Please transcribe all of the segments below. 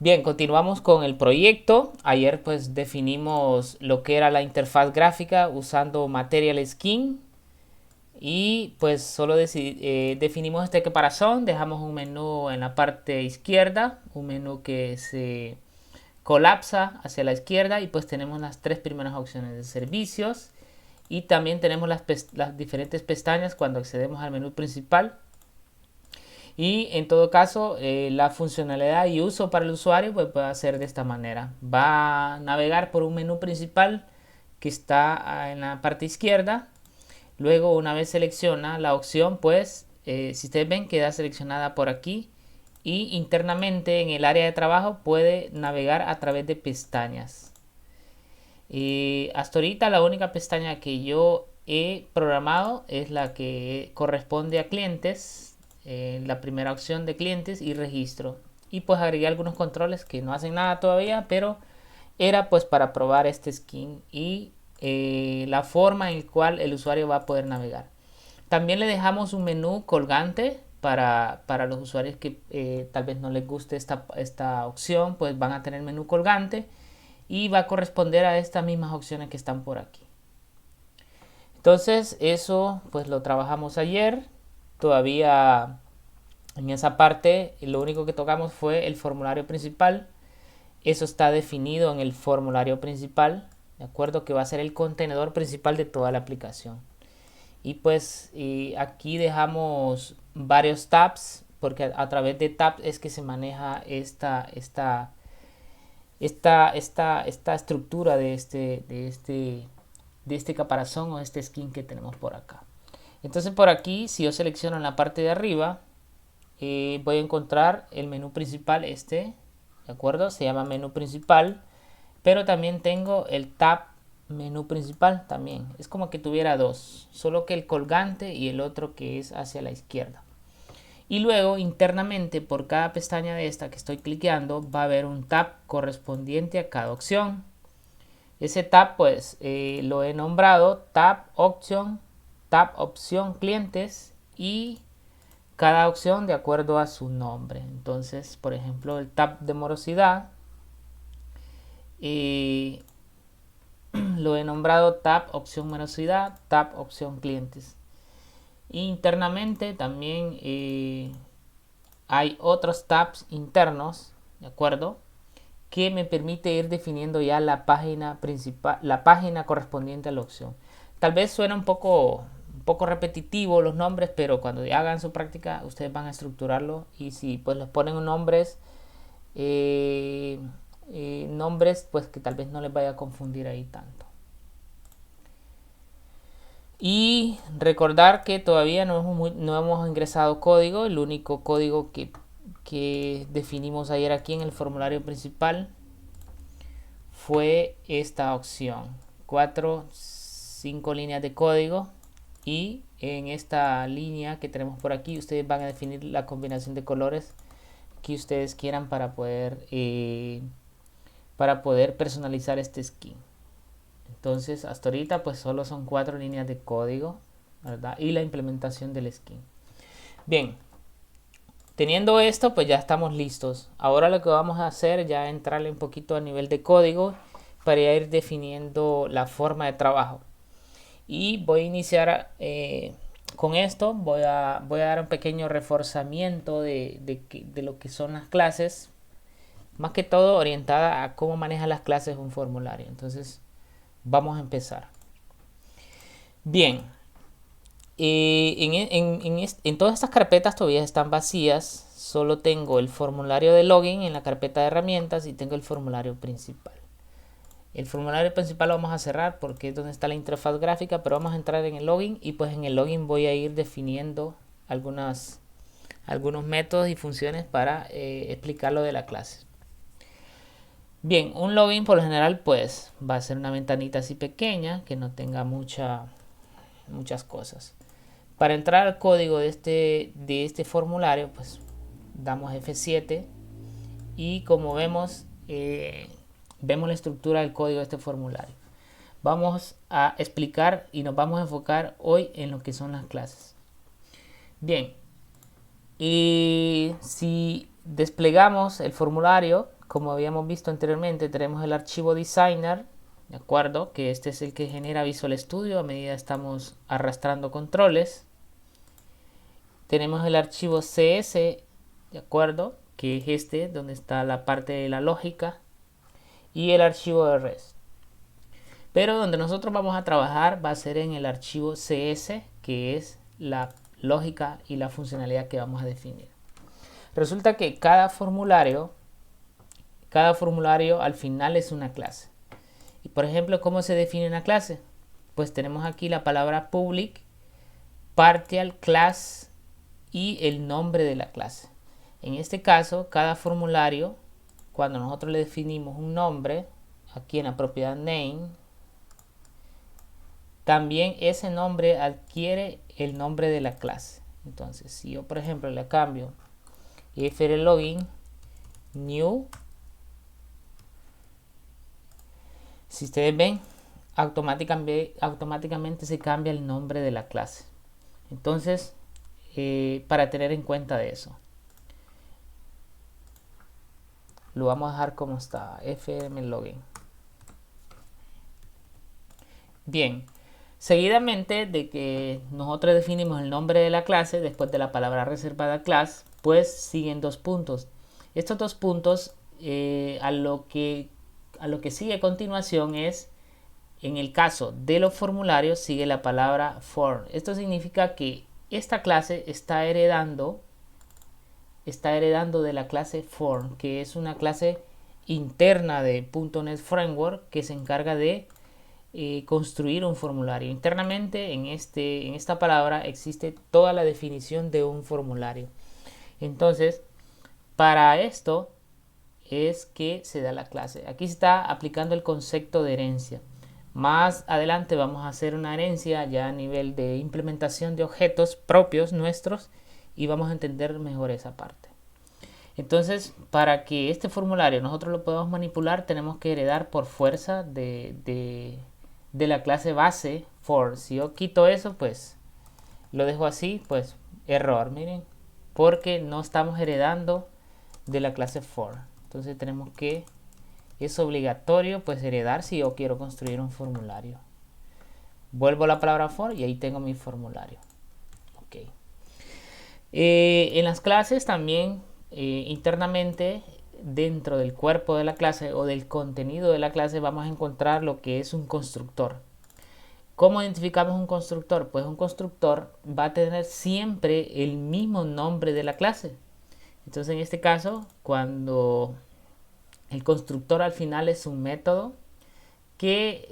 Bien, continuamos con el proyecto. Ayer pues definimos lo que era la interfaz gráfica usando Material Skin y pues solo definimos este caparazón. Dejamos un menú en la parte izquierda, un menú que se colapsa hacia la izquierda y pues tenemos las tres primeras opciones de servicios y también tenemos las diferentes pestañas cuando accedemos al menú principal. Y en todo caso, la funcionalidad y uso para el usuario pues, puede ser de esta manera. Va a navegar por un menú principal que está en la parte izquierda. Luego, una vez selecciona la opción, pues, si ustedes ven, queda seleccionada por aquí. Y internamente en el área de trabajo puede navegar a través de pestañas. Hasta ahorita la única pestaña que yo he programado es la que corresponde a clientes, la primera opción de clientes y registro. Y pues agregué algunos controles que no hacen nada todavía, pero era pues para probar este skin y la forma en la cual el usuario va a poder navegar. También le dejamos un menú colgante para los usuarios que tal vez no les guste esta opción, pues van a tener menú colgante y va a corresponder a estas mismas opciones que están por aquí. Entonces eso pues lo trabajamos ayer. Todavía en esa parte lo único que tocamos fue el formulario principal. Eso está definido en el formulario principal, de acuerdo, que va a ser el contenedor principal de toda la aplicación. Y pues aquí dejamos varios tabs porque a través de tabs es que se maneja esta estructura de este caparazón o este skin que tenemos por acá. Entonces por aquí, si yo selecciono en la parte de arriba, voy a encontrar el menú principal ¿de acuerdo? Se llama menú principal, pero también tengo el tab menú principal también. Es como que tuviera dos, solo que el colgante y el otro que es hacia la izquierda. Y luego internamente por cada pestaña de esta que estoy cliqueando va a haber un tab correspondiente a cada opción. Ese tab pues lo he nombrado tab opción clientes y cada opción de acuerdo a su nombre. Entonces, por ejemplo, el tab de morosidad eh, lo he nombrado tab opción morosidad, tab opción clientes. Internamente también hay otros tabs internos, ¿de acuerdo? Que me permite ir definiendo ya la página principal, la página correspondiente a la opción. Tal vez suena un poco repetitivo los nombres, pero cuando hagan su práctica ustedes van a estructurarlo y si pues les ponen nombres, nombres pues que tal vez no les vaya a confundir ahí tanto. Y recordar que todavía no hemos ingresado código, el único código que definimos ayer aquí en el formulario principal fue esta opción, 5 líneas de código y en esta línea que tenemos por aquí ustedes van a definir la combinación de colores que ustedes quieran para poder personalizar este skin. Entonces hasta ahorita pues solo son 4 líneas de código, ¿verdad? Y la implementación del skin. Bien, teniendo esto pues ya estamos listos. Ahora lo que vamos a hacer ya es entrarle un poquito a nivel de código para ir definiendo la forma de trabajo. Y voy a iniciar con esto, voy a dar un pequeño reforzamiento de lo que son las clases, más que todo orientada a cómo maneja las clases un formulario. Entonces vamos a empezar. Bien, en todas estas carpetas todavía están vacías, solo tengo el formulario de login en la carpeta de herramientas y tengo el formulario principal. El formulario principal lo vamos a cerrar porque es donde está la interfaz gráfica, pero vamos a entrar en el login y pues en el login voy a ir definiendo algunos métodos y funciones para explicar lo de la clase. Bien, un login por lo general pues va a ser una ventanita así pequeña que no tenga muchas cosas. Para entrar al código de este formulario pues damos F7 y como vemos vemos la estructura del código de este formulario. Vamos a explicar y nos vamos a enfocar hoy en lo que son las clases. Bien, y si desplegamos el formulario, como habíamos visto anteriormente, tenemos el archivo designer, ¿de acuerdo? Que este es el que genera Visual Studio a medida que estamos arrastrando controles. Tenemos el archivo CS, ¿de acuerdo? Que es este, donde está la parte de la lógica. Y el archivo de REST. Pero donde nosotros vamos a trabajar va a ser en el archivo CS, que es la lógica y la funcionalidad que vamos a definir. Resulta que cada formulario al final es una clase. Y por ejemplo, ¿cómo se define una clase? Pues tenemos aquí la palabra public, partial, class y el nombre de la clase. En este caso, cada formulario, cuando nosotros le definimos un nombre, aquí en la propiedad name, también ese nombre adquiere el nombre de la clase. Entonces, si yo por ejemplo le cambio frlogin new, si ustedes ven, automáticamente se cambia el nombre de la clase. Entonces, para tener en cuenta de eso, lo vamos a dejar como está, frmlogin. Bien, seguidamente de que nosotros definimos el nombre de la clase, después de la palabra reservada class, pues siguen dos puntos. Estos dos puntos, a lo que sigue a continuación es, en el caso de los formularios, sigue la palabra form. Esto significa que esta clase está heredando de la clase form, que es una clase interna de .NET Framework que se encarga de construir un formulario. Internamente en esta palabra existe toda la definición de un formulario. Entonces, para esto es que se da la clase. Aquí se está aplicando el concepto de herencia. Más adelante vamos a hacer una herencia ya a nivel de implementación de objetos propios nuestros y vamos a entender mejor esa parte. Entonces, para que este formulario nosotros lo podamos manipular, tenemos que heredar por fuerza de la clase base for. Si yo quito eso, pues lo dejo así, pues error, miren, porque no estamos heredando de la clase for. Entonces tenemos que, es obligatorio pues heredar si yo quiero construir un formulario. Vuelvo a la palabra for y ahí tengo mi formulario. Ok. En las clases también internamente dentro del cuerpo de la clase o del contenido de la clase vamos a encontrar lo que es un constructor. ¿Cómo identificamos un constructor? Pues un constructor va a tener siempre el mismo nombre de la clase. Entonces en este caso, cuando el constructor al final es un método que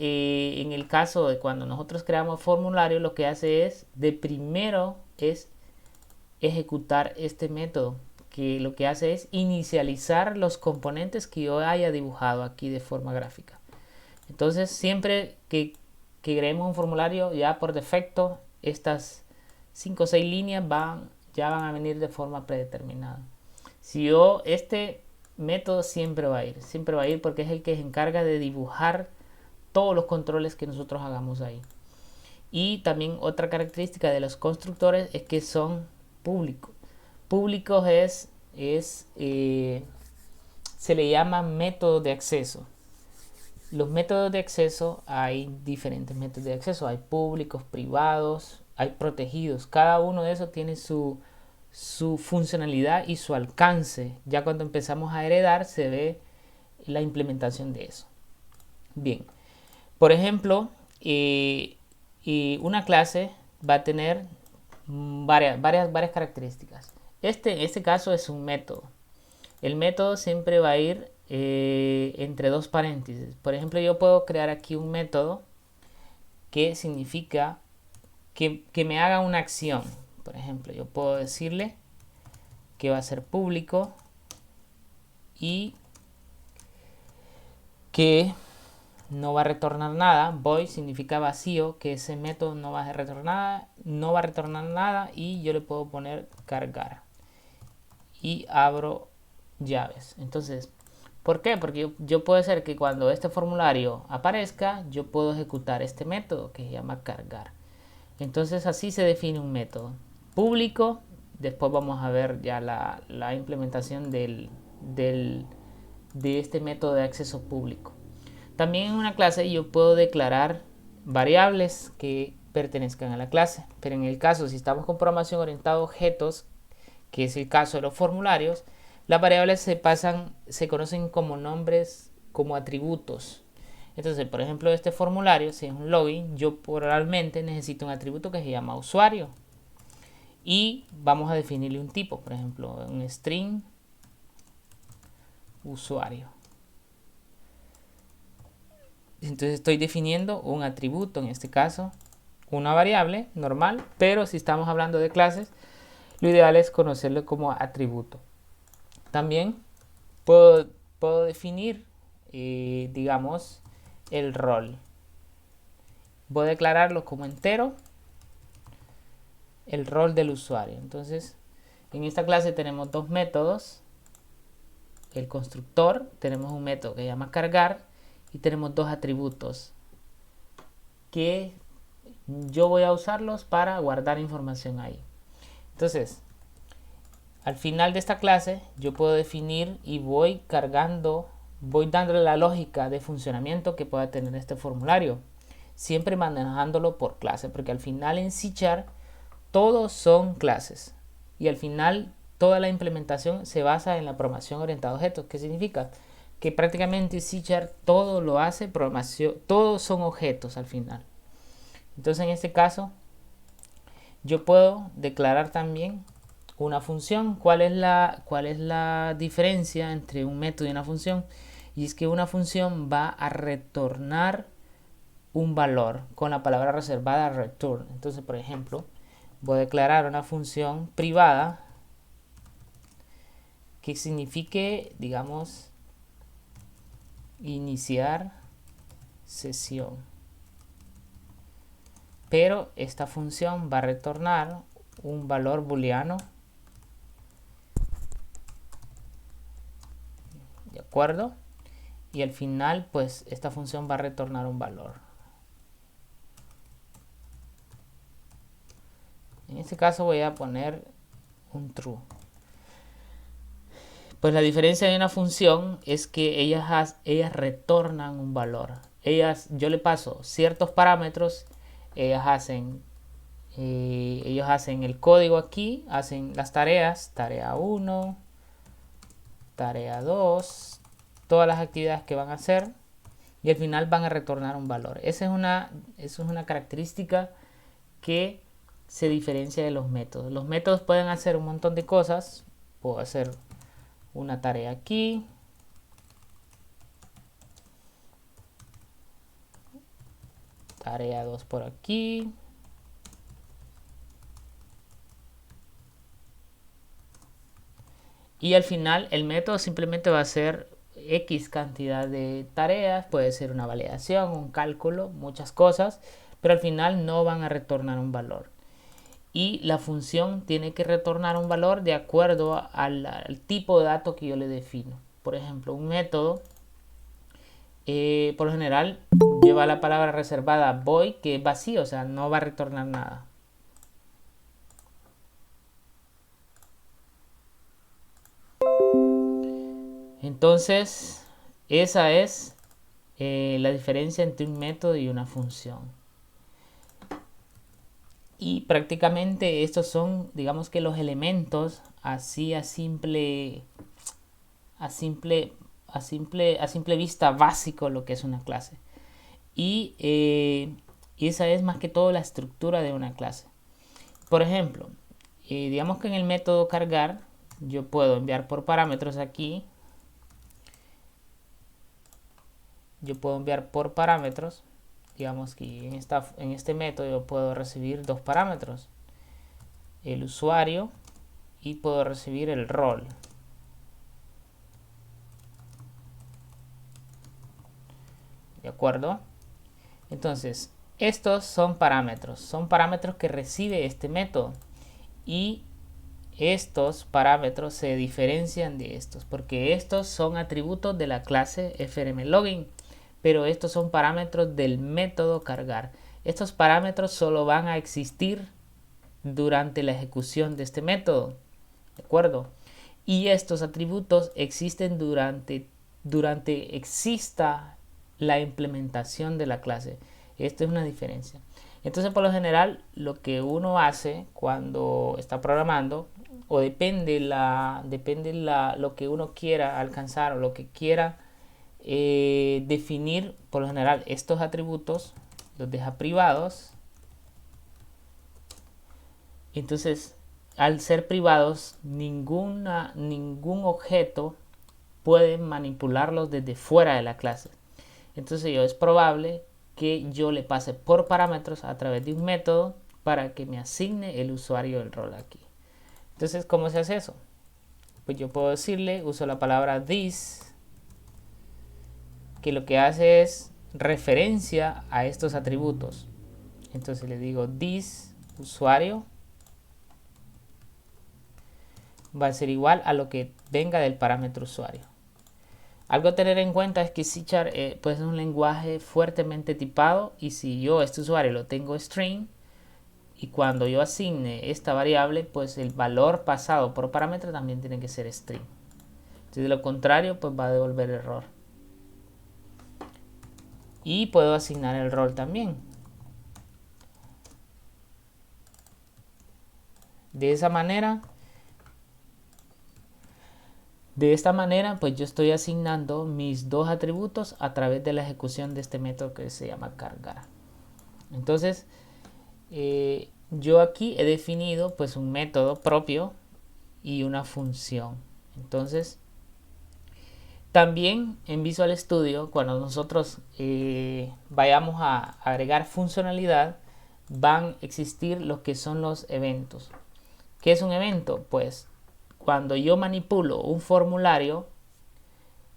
en el caso de cuando nosotros creamos formulario, lo que hace es de primero es ejecutar este método, que lo que hace es inicializar los componentes que yo haya dibujado aquí de forma gráfica. Entonces siempre que creemos un formulario, ya por defecto estas 5 o 6 líneas ya van a venir de forma predeterminada. Si yo, este método siempre va a ir porque es el que se encarga de dibujar todos los controles que nosotros hagamos ahí. Y también otra característica de los constructores es que son públicos. Públicos se le llama método de acceso. Los métodos de acceso, hay diferentes métodos de acceso. Hay públicos, privados, hay protegidos. Cada uno de esos tiene su funcionalidad y su alcance. Ya cuando empezamos a heredar se ve la implementación de eso. Bien, por ejemplo, una clase va a tener varias características. En este caso es un método. El método siempre va a ir entre dos paréntesis. Por ejemplo, yo puedo crear aquí un método que significa que me haga una acción. Por ejemplo, yo puedo decirle que va a ser público y que no va a retornar nada. Void significa vacío, que ese método no va a retornar nada y yo le puedo poner cargar y abro llaves. Entonces, ¿por qué? Porque yo puedo hacer que cuando este formulario aparezca, yo puedo ejecutar este método que se llama cargar. Entonces así se define un método público. Después vamos a ver ya la implementación del de este método de acceso público. También en una clase yo puedo declarar variables que pertenezcan a la clase, pero en el caso, si estamos con programación orientada a objetos, que es el caso de los formularios, las variables se conocen como nombres, como atributos. Entonces, por ejemplo, este formulario, si es un login, yo probablemente necesito un atributo que se llama usuario. Y vamos a definirle un tipo, por ejemplo, un string usuario. Entonces estoy definiendo un atributo, en este caso, una variable normal, pero si estamos hablando de clases, lo ideal es conocerlo como atributo. También puedo definir, digamos, el rol. Voy a declararlo como entero, el rol del usuario. Entonces, en esta clase tenemos dos métodos. El constructor, tenemos un método que se llama cargar y tenemos dos atributos que yo voy a usarlos para guardar información ahí. Entonces, al final de esta clase yo puedo definir y voy dándole la lógica de funcionamiento que pueda tener este formulario, siempre manejándolo por clase, porque al final en C# todos son clases y al final toda la implementación se basa en la programación orientada a objetos. ¿Qué significa? Que prácticamente C# todo lo hace programación, todos son objetos al final. Entonces en este caso yo puedo declarar también una función. ¿Cuál es la diferencia entre un método y una función? Y es que una función va a retornar un valor con la palabra reservada return. Entonces, por ejemplo, voy a declarar una función privada que signifique, digamos, iniciar sesión. Pero esta función va a retornar un valor booleano. ¿De acuerdo? Y al final, pues, esta función va a retornar un valor. En este caso voy a poner un true. Pues la diferencia de una función es que ellas retornan un valor. Yo le paso ciertos parámetros, ellos hacen el código aquí, hacen las tareas, tarea 1, tarea 2, todas las actividades que van a hacer y al final van a retornar un valor. Esa es una característica que se diferencia de los métodos. Los métodos pueden hacer un montón de cosas. Puedo hacer una tarea aquí, tarea 2 por aquí, y al final el método simplemente va a ser X cantidad de tareas, puede ser una validación, un cálculo, muchas cosas, pero al final no van a retornar un valor. Y la función tiene que retornar un valor de acuerdo al tipo de dato que yo le defino. Por ejemplo, un método, por lo general, lleva la palabra reservada void, que es vacío, o sea, no va a retornar nada. Entonces, esa es la diferencia entre un método y una función. Y prácticamente estos son, digamos que los elementos así a simple vista básico lo que es una clase. Y esa es más que todo la estructura de una clase. Por ejemplo, digamos que en el método cargar yo puedo enviar por parámetros aquí. Yo puedo enviar por parámetros. Digamos que en este método yo puedo recibir dos parámetros, el usuario y puedo recibir el rol. ¿De acuerdo? Entonces, estos son parámetros que recibe este método y estos parámetros se diferencian de estos porque estos son atributos de la clase frmLogin, pero estos son parámetros del método cargar. Estos parámetros solo van a existir durante la ejecución de este método, ¿de acuerdo? Y estos atributos existen durante durante exista la implementación de la clase. Esta es una diferencia. Entonces, por lo general, lo que uno hace cuando está programando, o depende lo que uno quiera alcanzar o lo que quiera definir, por lo general, estos atributos los deja privados. Entonces, al ser privados, ningún objeto puede manipularlos desde fuera de la clase. Entonces, es probable que yo le pase por parámetros a través de un método para que me asigne el usuario del rol aquí. Entonces, ¿cómo se hace eso? Pues yo puedo decirle, uso la palabra this, que lo que hace es referencia a estos atributos. Entonces le digo this usuario va a ser igual a lo que venga del parámetro usuario. Algo a tener en cuenta es que C# pues es un lenguaje fuertemente tipado, y si yo este usuario lo tengo string, y cuando yo asigne esta variable, pues el valor pasado por parámetro también tiene que ser string. Si de lo contrario, pues va a devolver error. Y puedo asignar el rol también. De esta manera, pues yo estoy asignando mis dos atributos a través de la ejecución de este método que se llama cargar. Entonces, yo aquí he definido pues un método propio y una función. Entonces, también en Visual Studio, cuando nosotros vayamos a agregar funcionalidad, van a existir lo que son los eventos. ¿Qué es un evento? Pues cuando yo manipulo un formulario,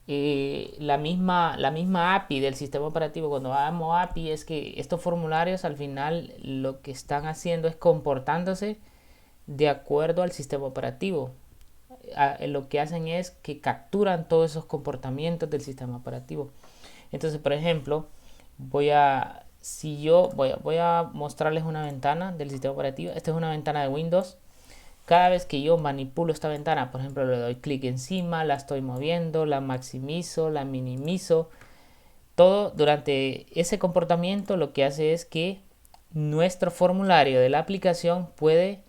la misma API del sistema operativo, cuando hagamos API, es que estos formularios al final lo que están haciendo es comportándose de acuerdo al sistema operativo. Lo que hacen es que capturan todos esos comportamientos del sistema operativo. Entonces, por ejemplo, voy a mostrarles una ventana del sistema operativo. Esta es una ventana de Windows. Cada vez que yo manipulo esta ventana, por ejemplo, le doy clic encima, la estoy moviendo, la maximizo, la minimizo, todo durante ese comportamiento lo que hace es que nuestro formulario de la aplicación puede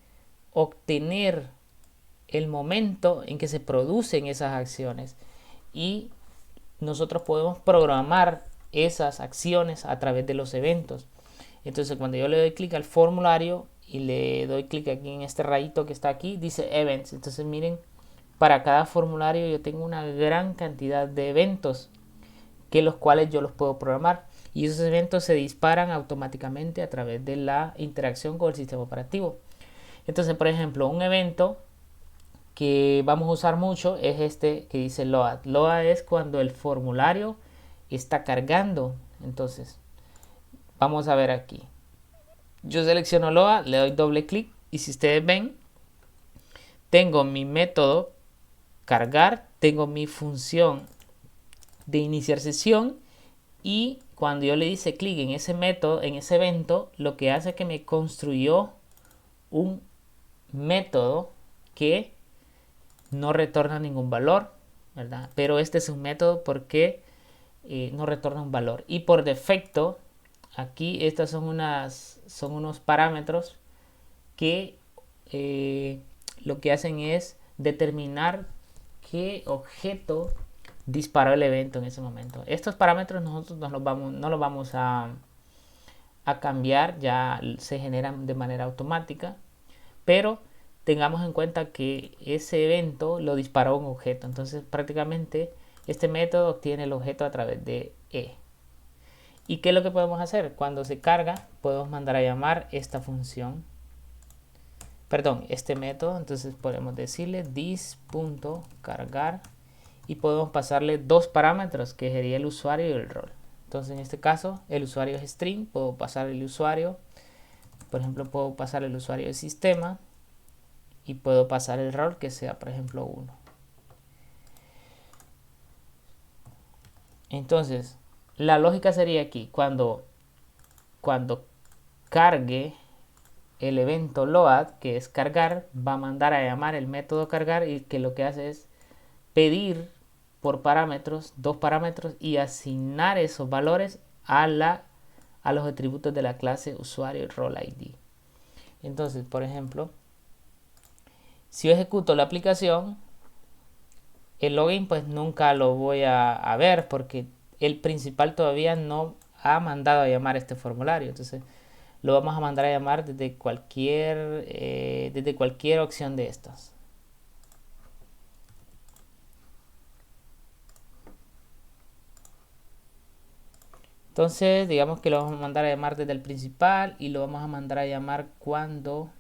obtener el momento en que se producen esas acciones, y nosotros podemos programar esas acciones a través de los eventos. Entonces, cuando yo le doy clic al formulario y le doy clic aquí en este rayito que está aquí, dice events. Entonces miren, para cada formulario yo tengo una gran cantidad de eventos, que los cuales yo los puedo programar, y esos eventos se disparan automáticamente a través de la interacción con el sistema operativo. Entonces, por ejemplo, un evento que vamos a usar mucho es este que dice load. Load es cuando el formulario está cargando. Entonces, vamos a ver aquí. Yo selecciono load, le doy doble clic, y si ustedes ven, tengo mi método cargar, tengo mi función de iniciar sesión, y cuando yo le hice clic en ese método, en ese evento, lo que hace es que me construyó un método que no retorna ningún valor, ¿verdad? Pero este es un método porque no retorna un valor, y por defecto aquí estas son unos parámetros que lo que hacen es determinar qué objeto disparó el evento en ese momento. Estos parámetros nosotros no los vamos a cambiar, ya se generan de manera automática, pero tengamos en cuenta que ese evento lo disparó un objeto. Entonces prácticamente este método obtiene el objeto a través de E. ¿Y qué es lo que podemos hacer? Cuando se carga, podemos mandar a llamar esta función, perdón, este método. Entonces podemos decirle this.cargar, y podemos pasarle dos parámetros, que sería el usuario y el rol. Entonces en este caso el usuario es string, puedo pasar el usuario, por ejemplo puedo pasar el usuario de sistema, y puedo pasar el rol que sea por ejemplo 1. Entonces la lógica sería aquí, cuando cargue el evento load, que es cargar, va a mandar a llamar el método cargar, y que lo que hace es pedir por parámetros, dos parámetros, y asignar esos valores a los atributos de la clase usuario y role ID. Entonces, por ejemplo, si yo ejecuto la aplicación, el login pues nunca lo voy a ver porque el principal todavía no ha mandado a llamar este formulario. Entonces lo vamos a mandar a llamar desde cualquier opción de estas. Entonces digamos que lo vamos a mandar a llamar desde el principal y lo vamos a mandar a llamar cuando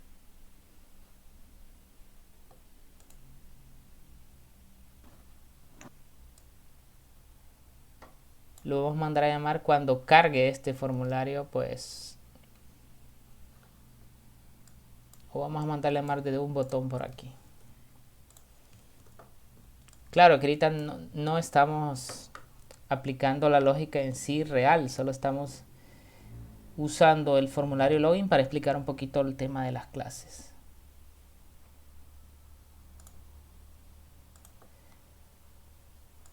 cargue este formulario, pues, o vamos a mandar a llamar desde un botón por aquí. Claro que ahorita no estamos aplicando la lógica en sí real, solo estamos usando el formulario login para explicar un poquito el tema de las clases.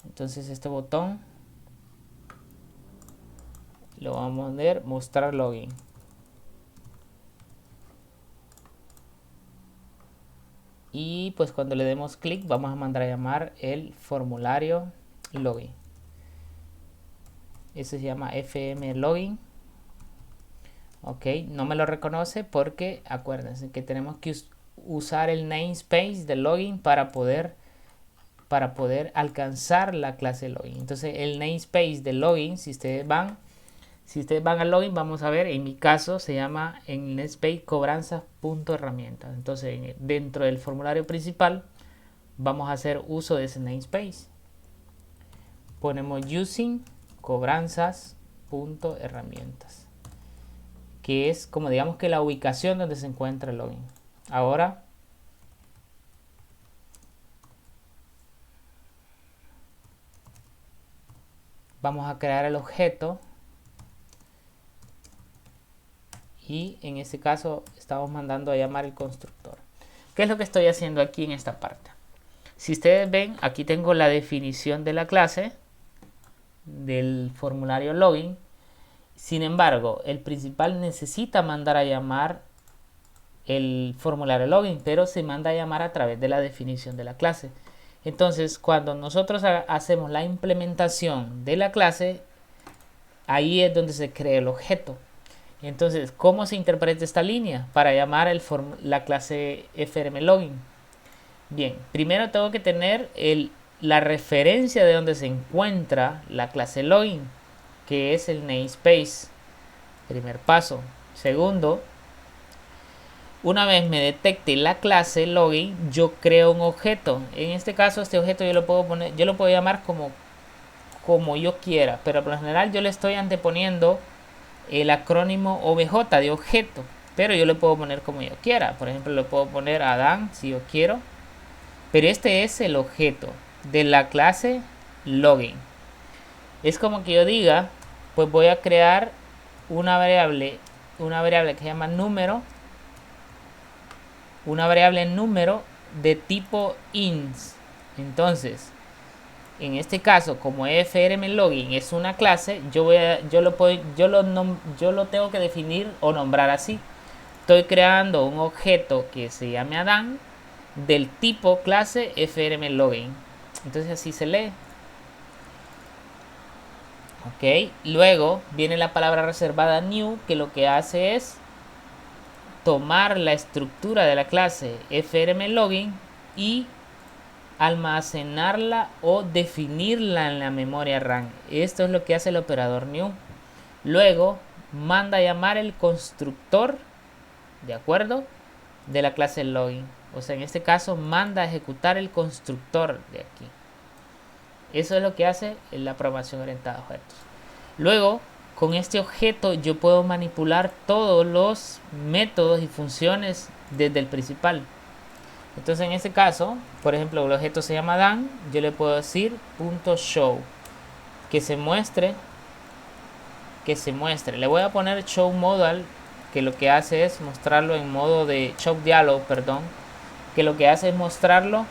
Entonces este botón lo vamos a poner mostrar login. Y pues cuando le demos clic vamos a mandar a llamar el formulario login. Ese se llama FM login. Ok, no me lo reconoce porque acuérdense que tenemos que usar el namespace de login para poder alcanzar la clase login. Entonces el namespace de login, si ustedes van al login, vamos a ver, en mi caso se llama en namespace cobranzas.herramientas. Entonces dentro del formulario principal vamos a hacer uso de ese namespace. Ponemos using cobranzas.herramientas, que es como digamos que la ubicación donde se encuentra el login. Ahora vamos a crear el objeto y en este caso estamos mandando a llamar el constructor. ¿Qué es lo que estoy haciendo aquí en esta parte? Si ustedes ven, aquí tengo la definición de la clase del formulario login. Sin embargo, el principal necesita mandar a llamar el formulario login, pero se manda a llamar a través de la definición de la clase. Entonces, cuando nosotros hacemos la implementación de la clase, ahí es donde se crea el objeto. Entonces, ¿cómo se interpreta esta línea para llamar la clase FRM login? Bien, primero tengo que tener la referencia de donde se encuentra la clase login, que es el namespace. Primer paso. Segundo, una vez me detecte la clase login, yo creo un objeto. En este caso, este objeto yo lo puedo llamar como yo quiera, pero por lo general yo le estoy anteponiendo el acrónimo OBJ de objeto, pero yo le puedo poner como yo quiera. Por ejemplo, le puedo poner Adán si yo quiero, pero este es el objeto de la clase login. Es como que yo diga, pues voy a crear una variable que se llama número, una variable número de tipo int. Entonces, en este caso, como FRM login es una clase, yo lo tengo que definir o nombrar así. Estoy creando un objeto que se llame Adán del tipo clase FRM login. Entonces así se lee. Ok, luego viene la palabra reservada new, que lo que hace es tomar la estructura de la clase FRM login y almacenarla o definirla en la memoria RAM. Esto es lo que hace el operador new. Luego manda a llamar el constructor, ¿de acuerdo?, de la clase login. O sea, en este caso manda a ejecutar el constructor de aquí. Eso es lo que hace la programación orientada a objetos. Luego, con este objeto yo puedo manipular todos los métodos y funciones desde el principal. Entonces en este caso, por ejemplo, el objeto se llama Dan, yo le puedo decir .show, que se muestre. Le voy a poner show modal, que lo que hace es mostrarlo en modo de show dialog, perdón, que lo que hace es mostrarlo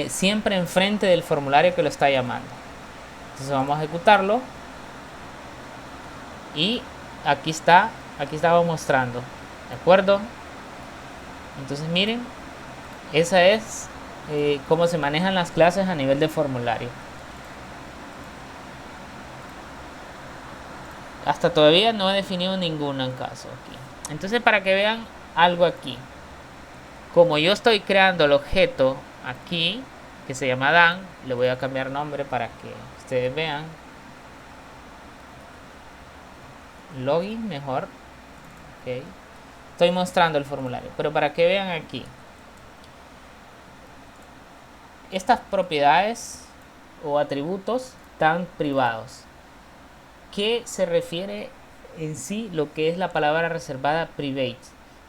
siempre enfrente del formulario que lo está llamando. Entonces vamos a ejecutarlo y aquí estaba mostrando, ¿de acuerdo? Entonces miren, esa es cómo se manejan las clases a nivel de formulario. Hasta todavía no he definido ninguna en caso aquí. Entonces, para que vean algo aquí, como yo estoy creando el objeto aquí que se llama Dan, le voy a cambiar nombre para que ustedes vean. Login mejor. Okay. Estoy mostrando el formulario, pero para que vean aquí, estas propiedades o atributos están privados. ¿Qué se refiere en sí lo que es la palabra reservada private?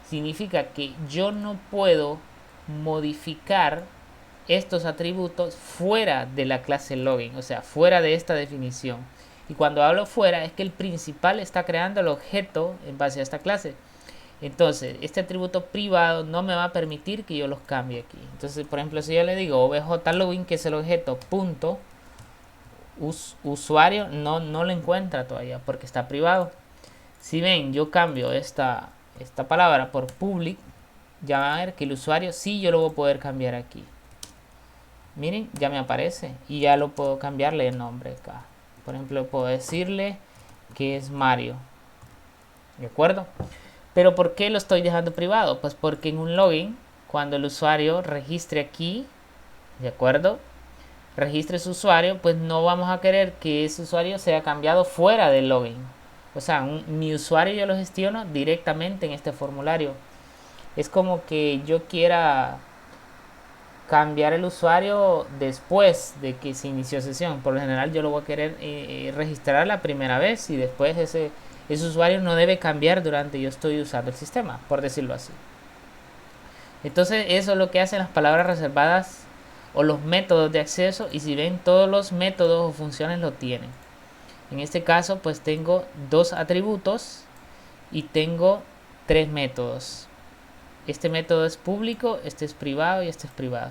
Significa que yo no puedo modificar estos atributos fuera de la clase login, o sea, fuera de esta definición. Y cuando hablo fuera es que el principal está creando el objeto en base a esta clase. Entonces, este atributo privado no me va a permitir que yo los cambie aquí. Entonces, por ejemplo, si yo le digo obj_login, que es el objeto punto usuario, no lo encuentra todavía porque está privado. Si ven, yo cambio esta palabra por public, ya van a ver que el usuario sí yo lo voy a poder cambiar aquí. Miren, ya me aparece y ya lo puedo cambiarle el nombre acá. Por ejemplo, puedo decirle que es Mario. ¿De acuerdo? Pero ¿por qué lo estoy dejando privado? Pues porque en un login, cuando el usuario registre aquí, ¿de acuerdo? Registre su usuario, pues no vamos a querer que ese usuario sea cambiado fuera del login. O sea, mi usuario yo lo gestiono directamente en este formulario. Es como que yo quiera cambiar el usuario después de que se inició sesión. Por lo general yo lo voy a querer registrar la primera vez y después ese usuario no debe cambiar durante yo estoy usando el sistema, por decirlo así. Entonces eso es lo que hacen las palabras reservadas o los métodos de acceso, y si ven, todos los métodos o funciones lo tienen. En este caso pues tengo dos atributos y tengo tres métodos. Este método es público, este es privado y este es privado.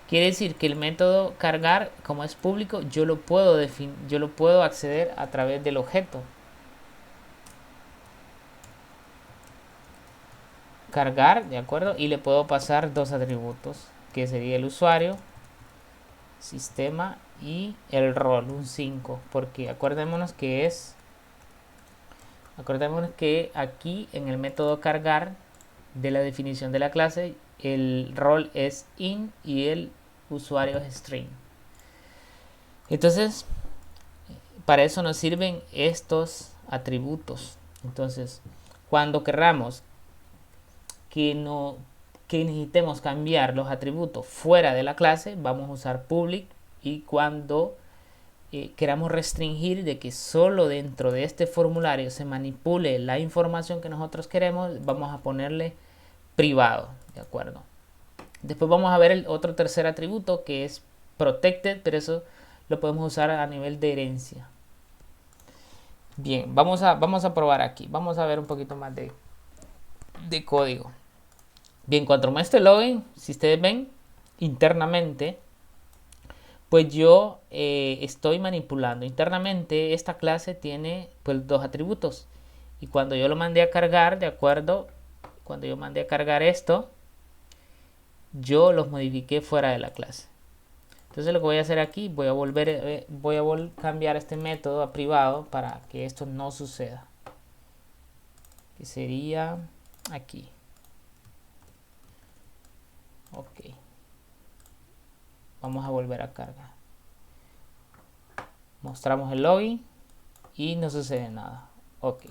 Quiere decir que el método cargar, como es público, yo lo puedo acceder a través del objeto. Cargar, ¿de acuerdo? Y le puedo pasar dos atributos, que sería el usuario, sistema y el rol, un 5, porque acordémonos que aquí en el método cargar de la definición de la clase, el rol es in y el usuario es string. Entonces, para eso nos sirven estos atributos. Entonces, cuando querramos que necesitemos cambiar los atributos fuera de la clase, vamos a usar public, y cuando queramos restringir de que solo dentro de este formulario se manipule la información que nosotros queremos, vamos a ponerle privado, ¿de acuerdo? Después vamos a ver el otro tercer atributo que es protected, pero eso lo podemos usar a nivel de herencia. Bien, vamos a probar aquí, vamos a ver un poquito más de código. Bien, cuando muestre login, si ustedes ven internamente, pues yo estoy manipulando. Internamente esta clase tiene pues dos atributos, y cuando yo lo mandé a cargar, ¿de acuerdo? Cuando yo mandé a cargar esto, yo los modifiqué fuera de la clase. Entonces lo que voy a hacer aquí, voy a cambiar este método a privado para que esto no suceda, que sería aquí. Ok, vamos a volver a cargar, mostramos el login y no sucede nada. Ok,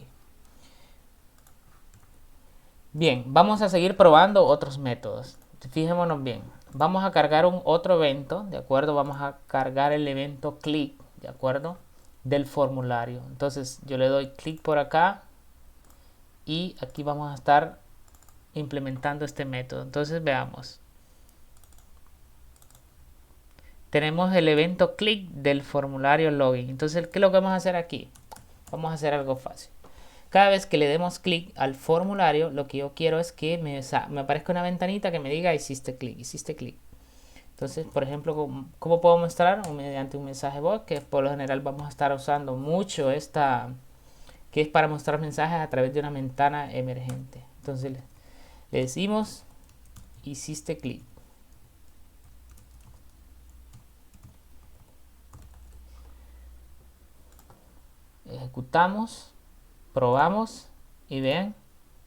bien, vamos a seguir probando otros métodos. Fijémonos bien, vamos a cargar otro evento, ¿de acuerdo? Vamos a cargar el evento click, ¿de acuerdo? Del formulario. Entonces yo le doy clic por acá y aquí vamos a estar implementando este método. Entonces veamos, tenemos el evento click del formulario login. Entonces, ¿qué es lo que vamos a hacer aquí? Vamos a hacer algo fácil. Cada vez que le demos clic al formulario, lo que yo quiero es que me aparezca una ventanita que me diga hiciste clic, hiciste clic. Entonces, por ejemplo, ¿cómo puedo mostrar? Mediante un mensaje bot, que por lo general vamos a estar usando mucho esta, que es para mostrar mensajes a través de una ventana emergente. Entonces le decimos, hiciste clic. Ejecutamos, probamos y vean,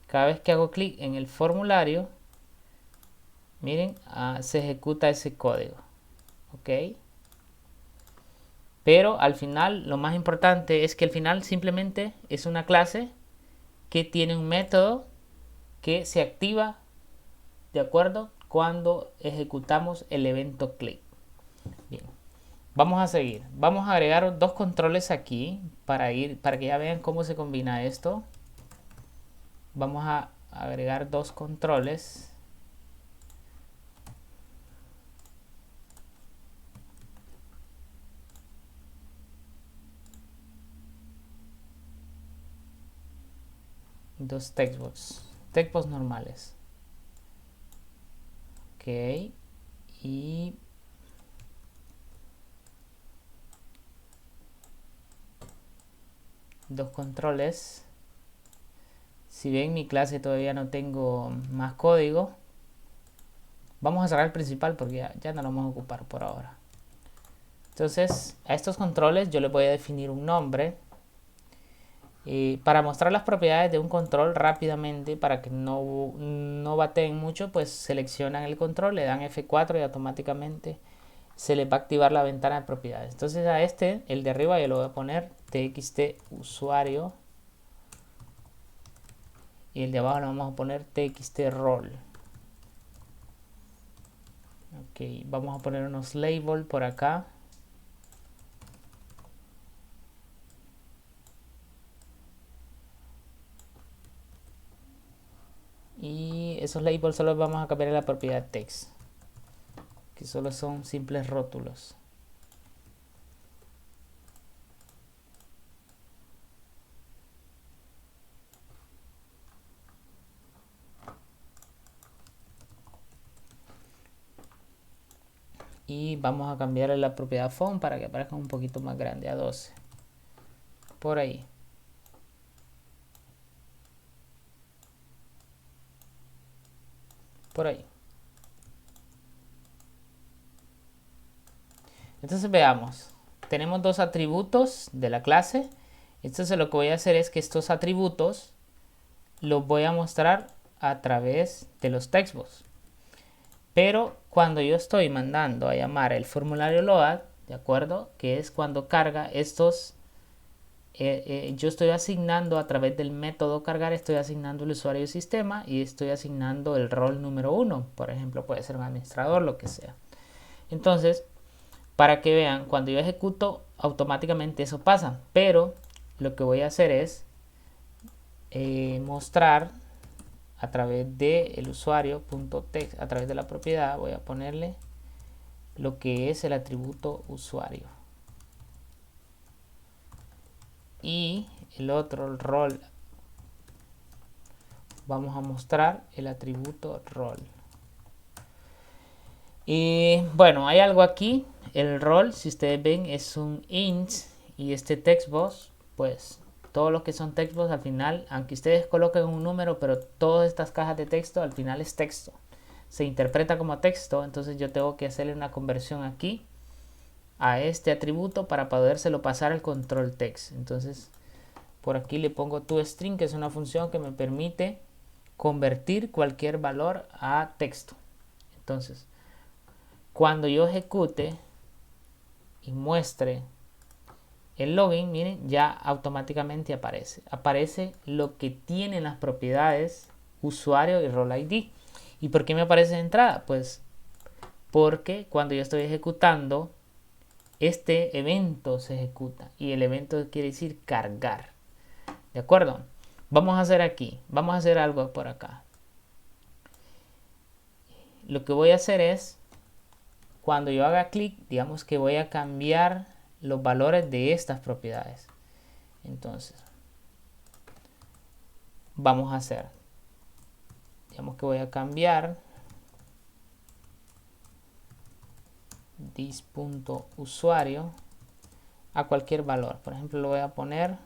cada vez que hago clic en el formulario, miren, se ejecuta ese código. Ok. Pero al final, lo más importante es que al final simplemente es una clase que tiene un método que se activa de acuerdo cuando ejecutamos el evento click. Bien, vamos a seguir. Vamos a agregar dos controles aquí para que ya vean cómo se combina esto. Vamos a agregar dos controles. Dos textbox normales. Ok, y dos controles. Si ven, mi clase todavía no tengo más código. Vamos a cerrar el principal porque ya no lo vamos a ocupar por ahora. Entonces, a estos controles yo les voy a definir un nombre. Para mostrar las propiedades de un control rápidamente, para que no bateen mucho, pues seleccionan el control, le dan F4 y automáticamente se les va a activar la ventana de propiedades. Entonces a este, el de arriba, yo lo voy a poner txt usuario y el de abajo lo vamos a poner txt role. Ok, vamos a poner unos labels por acá. Y esos labels solo vamos a cambiar en la propiedad text, que solo son simples rótulos. Y vamos a cambiarle la propiedad font para que aparezca un poquito más grande, a 12. Por ahí. Por ahí. Entonces veamos. Tenemos dos atributos de la clase. Entonces lo que voy a hacer es que estos atributos los voy a mostrar a través de los textbox. Pero cuando yo estoy mandando a llamar el formulario load, ¿de acuerdo? Que es cuando carga estos, yo estoy asignando a través del método cargar, estoy asignando el usuario y sistema y estoy asignando el rol número 1. Por ejemplo, puede ser un administrador, lo que sea. Entonces, para que vean, cuando yo ejecuto, automáticamente eso pasa. Pero lo que voy a hacer es mostrar a través del usuario.text, a través de la propiedad, voy a ponerle lo que es el atributo usuario. Y el otro, el rol, vamos a mostrar el atributo rol. Y bueno, hay algo aquí. El rol, si ustedes ven, es un int. Y este textbox, pues todos los que son textbox al final, aunque ustedes coloquen un número, pero todas estas cajas de texto al final es texto, se interpreta como texto. Entonces yo tengo que hacerle una conversión aquí a este atributo para podérselo pasar al control text. Entonces por aquí le pongo toString, que es una función que me permite convertir cualquier valor a texto. Entonces cuando yo ejecute y muestre el login, miren, ya automáticamente aparece lo que tienen las propiedades usuario y role ID. ¿Y por qué me aparece de entrada? Pues porque cuando yo estoy ejecutando, este evento se ejecuta y el evento quiere decir cargar. ¿De acuerdo? Vamos a hacer algo por acá. Lo que voy a hacer es, cuando yo haga clic, digamos que voy a cambiar los valores de estas propiedades. Entonces, vamos a hacer, digamos que voy a cambiar this.usuario a cualquier valor. Por ejemplo, lo voy a poner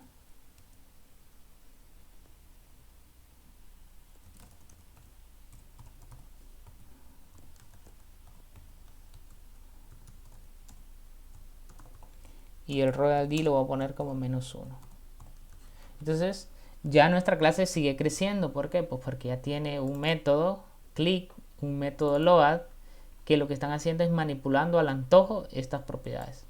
y el royal ID lo voy a poner como -1. Entonces ya nuestra clase sigue creciendo. ¿Por qué? Pues porque ya tiene un método click, un método load, que lo que están haciendo es manipulando al antojo estas propiedades.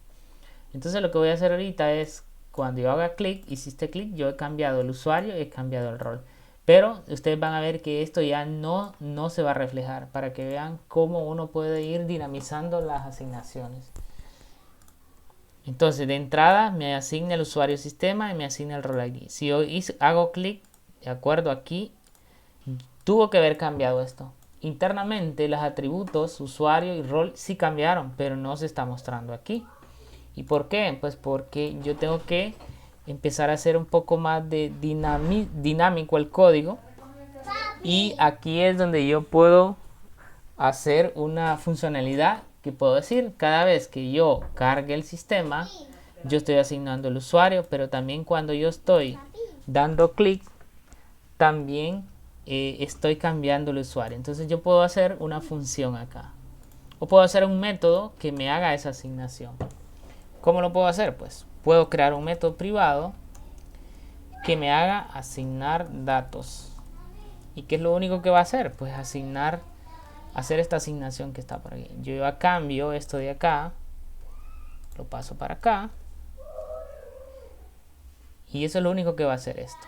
Entonces lo que voy a hacer ahorita es, cuando yo haga clic, hiciste clic, yo he cambiado el usuario, he cambiado el rol. Pero ustedes van a ver que esto ya no se va a reflejar, para que vean cómo uno puede ir dinamizando las asignaciones. Entonces de entrada me asigna el usuario sistema y me asigna el rol ID. Si yo hago clic, de acuerdo, aquí tuvo que haber cambiado esto. Internamente los atributos usuario y rol sí cambiaron, pero no se está mostrando aquí. ¿Y por qué? Pues porque yo tengo que empezar a hacer un poco más de dinámico el código. Y aquí es donde yo puedo hacer una funcionalidad que puedo decir, cada vez que yo cargue el sistema, yo estoy asignando el usuario, pero también cuando yo estoy dando clic, también estoy cambiando el usuario. Entonces yo puedo hacer una función acá. O puedo hacer un método que me haga esa asignación. ¿Cómo lo puedo hacer? Pues puedo crear un método privado que me haga asignar datos. ¿Y qué es lo único que va a hacer? Pues hacer esta asignación que está por aquí. Yo a cambio esto de acá, lo paso para acá. Y eso es lo único que va a hacer esto.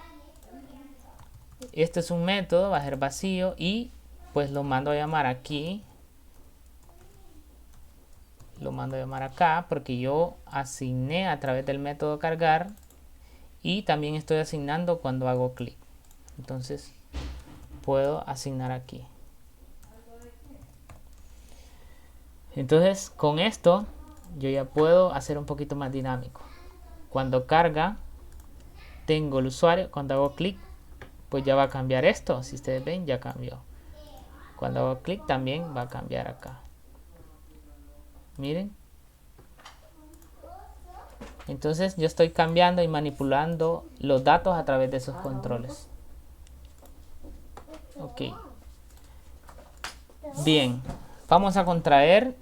Este es un método, va a ser vacío y pues lo mando a llamar aquí. Lo mando a llamar acá porque yo asigné a través del método cargar y también estoy asignando cuando hago clic. Entonces puedo asignar aquí. Entonces con esto yo ya puedo hacer un poquito más dinámico. Cuando carga tengo el usuario, cuando hago clic pues ya va a cambiar esto. Si ustedes ven, ya cambió. Cuando hago clic también va a cambiar acá. Miren. Entonces yo estoy cambiando y manipulando los datos a través de esos controles. Ok. Bien. Vamos a contraer.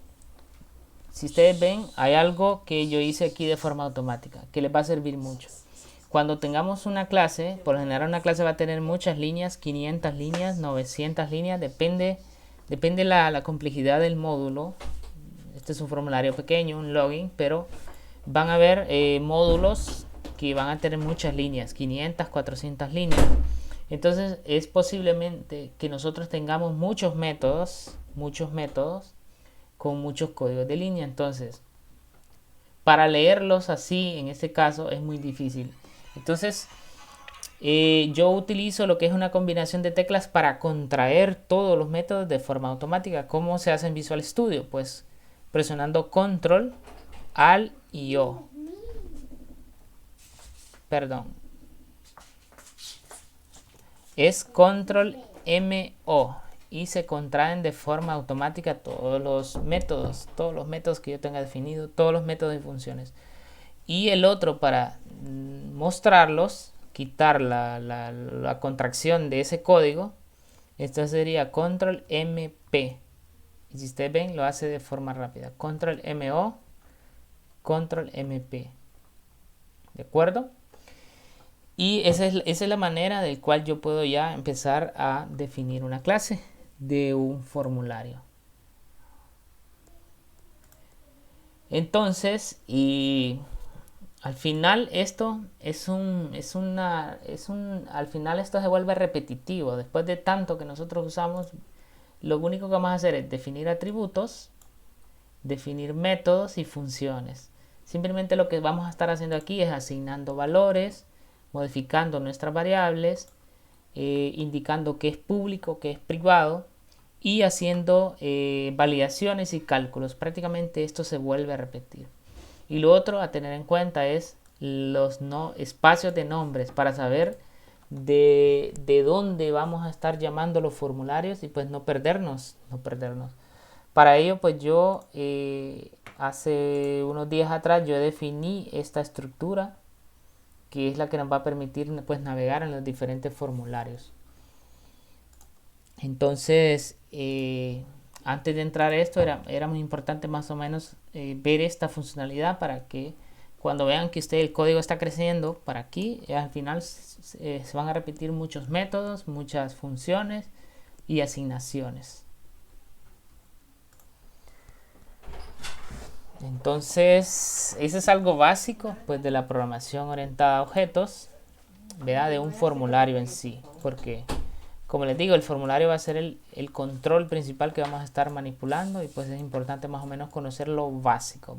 Si ustedes ven, hay algo que yo hice aquí de forma automática, que les va a servir mucho. Cuando tengamos una clase, por lo general una clase va a tener muchas líneas, 500 líneas, 900 líneas, depende la complejidad del módulo. Este es un formulario pequeño, un login, pero van a haber módulos que van a tener muchas líneas, 500, 400 líneas. Entonces es posiblemente que nosotros tengamos muchos métodos con muchos códigos de línea. Entonces, para leerlos así, en este caso, es muy difícil. Entonces, yo utilizo lo que es una combinación de teclas para contraer todos los métodos de forma automática. ¿Cómo se hace en Visual Studio? Pues presionando Control, Alt y O. Perdón. Es Control M-O. Y se contraen de forma automática todos los métodos que yo tenga definido, todos los métodos y funciones. Y el otro, para mostrarlos, quitar la contracción de ese código, esto sería Control MP. Y si ustedes ven, lo hace de forma rápida. Control MO, Control MP. ¿De acuerdo? Y esa es la manera del cual yo puedo ya empezar a definir una clase de un formulario. Entonces, y al final esto al final esto se vuelve repetitivo. Después de tanto que nosotros usamos, lo único que vamos a hacer es definir atributos, definir métodos y funciones. Simplemente lo que vamos a estar haciendo aquí es asignando valores, modificando nuestras variables, indicando qué es público, qué es privado y haciendo validaciones y cálculos. Prácticamente esto se vuelve a repetir. Y lo otro a tener en cuenta es los espacios de nombres para saber de dónde vamos a estar llamando los formularios y pues no perdernos. Para ello, pues yo hace unos días atrás yo definí esta estructura que es la que nos va a permitir pues navegar en los diferentes formularios. Entonces, antes de entrar a esto era muy importante más o menos ver esta funcionalidad para que cuando vean que el código está creciendo para aquí, al final se van a repetir muchos métodos, muchas funciones y asignaciones. Entonces, eso es algo básico pues de la programación orientada a objetos, ¿verdad? De un formulario en sí, porque como les digo, el formulario va a ser el control principal que vamos a estar manipulando y pues es importante más o menos conocer lo básico.